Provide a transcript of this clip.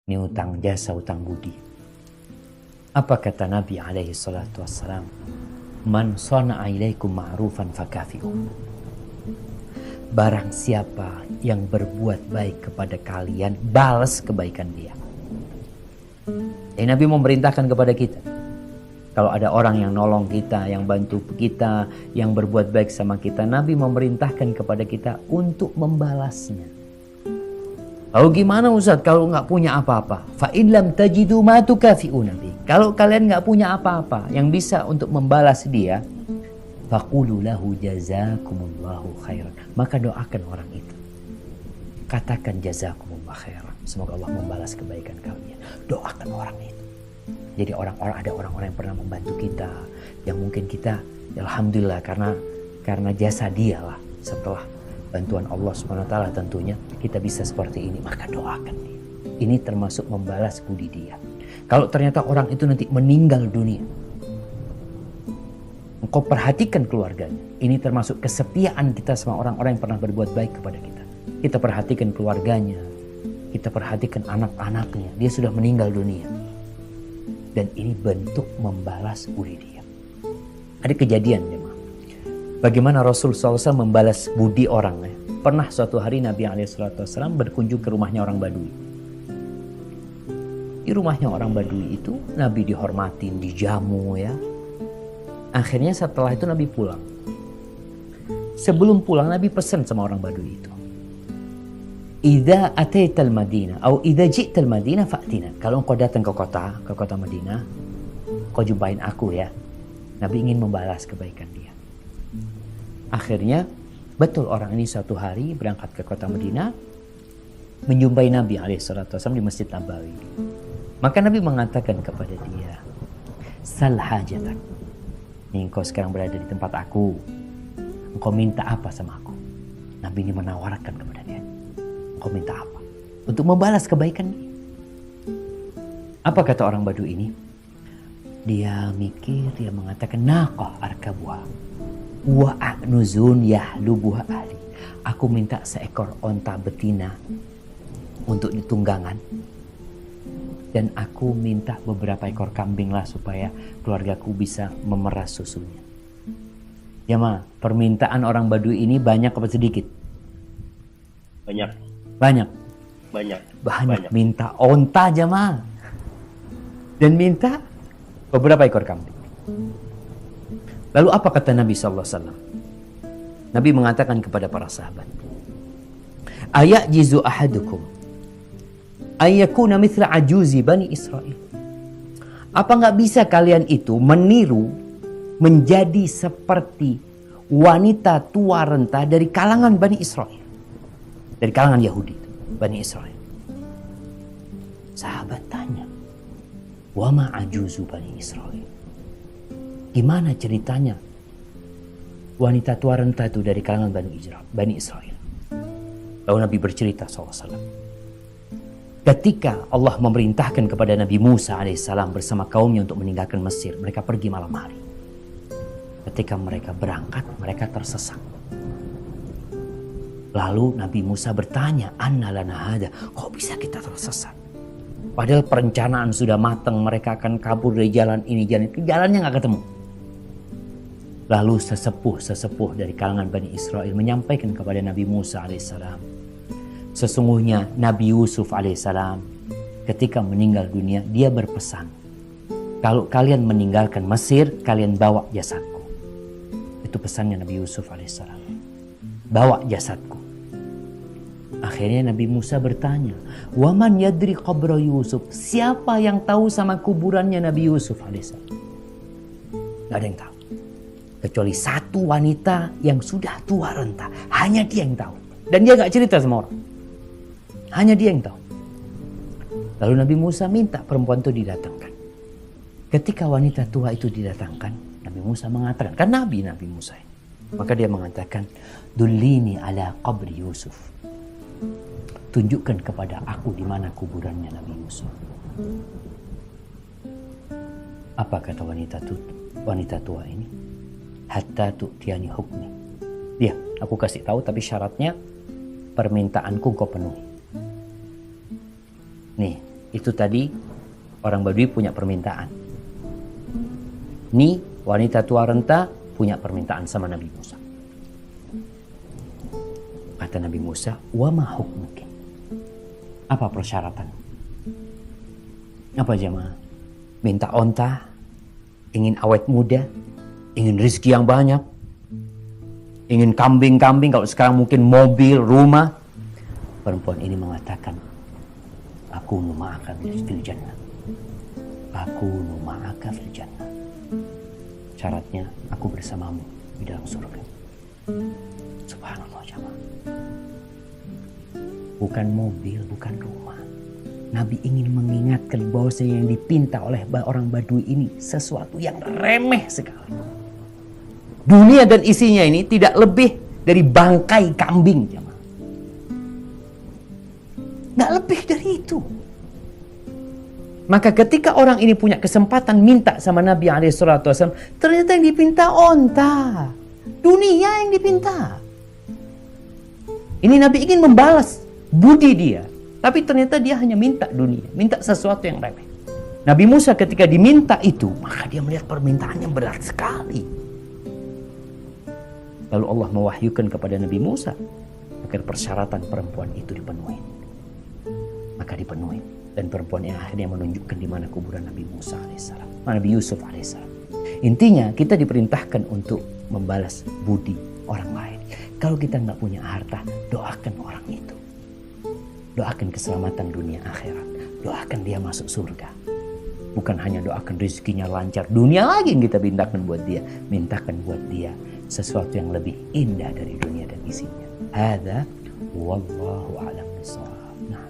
Ini utang jasa, utang budi. Apa kata Nabi alaihi salatu wassalam? Man sana'a ilaikum ma'rufan fakafi'u. Barang siapa yang berbuat baik kepada kalian, balas kebaikan dia. Nabi memerintahkan kepada kita. Kalau ada orang yang nolong kita, yang bantu kita, yang berbuat baik sama kita, Nabi memerintahkan kepada kita untuk membalasnya. Lalu gimana Ustaz kalau nggak punya apa-apa? Fa in lam tajidu ma tukafi'u Nabi. Kalau kalian nggak punya apa-apa yang bisa untuk membalas dia, faqulu lahu jazakumullahu khairan. Maka doakan orang itu. Katakan jazakumullahu khairan. Semoga Allah membalas kebaikan kalian. Doakan orang itu. Jadi ada orang-orang yang pernah membantu kita, yang mungkin kita alhamdulillah karena jasa dia lah, setelah bantuan Allah SWT tentunya kita bisa seperti ini, maka doakan dia. Ini termasuk membalas budi dia. Kalau ternyata orang itu nanti meninggal dunia, engkau perhatikan keluarganya. Ini termasuk kesetiaan kita sama orang-orang yang pernah berbuat baik kepada kita. Kita perhatikan keluarganya, kita perhatikan anak-anaknya. Dia sudah meninggal dunia. Dan ini bentuk membalas budi dia. Ada kejadian memang. Bagaimana Rasul SAW membalas budi orang. Pernah suatu hari Nabi SAW berkunjung ke rumahnya orang Badui. Di rumahnya orang Badui itu Nabi dihormatin, dijamu ya. Akhirnya setelah itu Nabi pulang. Sebelum pulang Nabi pesan sama orang Badui itu. Idza ataital Madinah atau idza ji'tal Madinah fa'tina. Kalau engkau datang ke kota Madinah, kau jumpain aku ya. Nabi ingin membalas kebaikan dia. Akhirnya betul orang ini suatu hari berangkat ke kota Madinah, menjumpai Nabi SAW di Masjid Nabawi. Maka Nabi mengatakan kepada dia, sal hajatak. Nih engkau sekarang berada di tempat aku. Engkau minta apa sama aku? Nabi ini menawarkan kepada dia. Engkau minta apa? Untuk membalas kebaikan dia. Apa kata orang Badui ini? Dia mikir, dia mengatakan, naqah arkabuha wa a'nuzun yahlubuha ahli. Aku minta seekor onta betina untuk ditunggangan. Dan aku minta beberapa ekor kambing lah supaya keluargaku bisa memeras susunya. Ya ma, permintaan orang Badui ini banyak apa sedikit? Banyak. Minta onta jamaah. Dan minta beberapa ekor kambing. Lalu apa kata Nabi SAW? Nabi mengatakan kepada para sahabat, ayajizu ahadukum ayyakuna mithla ajuzi bani Israel. Apa nggak bisa kalian itu meniru menjadi seperti wanita tua renta dari kalangan Bani Israel, dari kalangan Yahudi, Bani Israel? Sahabat tanya, wa ma ajuzu Bani Israel? Gimana ceritanya wanita tua renta itu dari kalangan Bani Israel? Lalu Nabi bercerita SAW. Ketika Allah memerintahkan kepada Nabi Musa alaihissalam bersama kaumnya untuk meninggalkan Mesir, mereka pergi malam hari. Ketika mereka berangkat, mereka tersesat. Lalu Nabi Musa bertanya, anna lana hada, kok bisa kita tersesat? Padahal perencanaan sudah matang, mereka akan kabur dari jalan ini, jalan itu, jalannya nggak ketemu. Lalu sesepuh dari kalangan Bani Israel menyampaikan kepada Nabi Musa alaihissalam, sesungguhnya Nabi Yusuf alaihissalam ketika meninggal dunia, dia berpesan, kalau kalian meninggalkan Mesir, kalian bawa jasadku. Itu pesannya Nabi Yusuf alaihissalam, bawa jasadku. Akhirnya Nabi Musa bertanya, waman yadri qabra Yusuf, siapa yang tahu sama kuburannya Nabi Yusuf alaihissalam? Gak ada yang tahu, kecuali satu wanita yang sudah tua renta. Hanya dia yang tahu, dan dia gak cerita sama orang. Hanya dia yang tahu. Lalu Nabi Musa minta perempuan itu didatangkan. Ketika wanita tua itu didatangkan, Nabi Musa mengatakan, kan Nabi Musa ini. Maka dia mengatakan, dullini ala qabri Yusuf. Tunjukkan kepada aku di mana kuburannya Nabi Yusuf. Apa kata wanita tua ini? Hatta tu'tiani hukmi. Dia, aku kasih tahu tapi syaratnya permintaanku kau penuhi. Nih, Itu tadi orang Badui punya permintaan. Nih wanita tua renta punya permintaan sama Nabi Musa. Kata Nabi Musa, wa ma hukmuki? Apa persyaratan? Apa jemaah? Minta onta, ingin awet muda, ingin rezeki yang banyak, ingin kambing-kambing, kalau sekarang mungkin mobil, rumah. Perempuan ini mengatakan, aku ma'aka fil jannah. Aku ma'aka fil jannah. Syaratnya aku bersamamu di dalam surga. Subhanallah jemaah. Bukan mobil, bukan rumah. Nabi ingin mengingatkan bahwasanya yang dipinta oleh orang Badui ini sesuatu yang remeh sekali. Dunia dan isinya ini tidak lebih dari bangkai kambing, jemaah. Nggak lebih dari itu. Maka ketika orang ini punya kesempatan minta sama Nabi SAW, ternyata yang dipinta onta. Dunia yang dipinta. Ini Nabi ingin membalas budi dia. Tapi ternyata dia hanya minta dunia. Minta sesuatu yang remeh. Nabi Musa ketika diminta itu, maka dia melihat permintaannya berat sekali. Lalu Allah mewahyukan kepada Nabi Musa agar persyaratan perempuan itu dipenuhi. Maka dipenuhi. Dan perempuan yang akhirnya menunjukkan di mana kuburan Nabi Musa alaihissalam, Nabi Yusuf alaihissalam. Intinya kita diperintahkan untuk membalas budi orang lain. Kalau kita nggak punya harta, doakan orang itu. Doakan keselamatan dunia akhirat. Doakan dia masuk surga. Bukan hanya doakan rezekinya lancar. Dunia lagi yang kita mintakan buat dia. Mintakan buat dia sesuatu yang lebih indah dari dunia dan isinya. Hadza wallahu a'lam bishawab. Nah.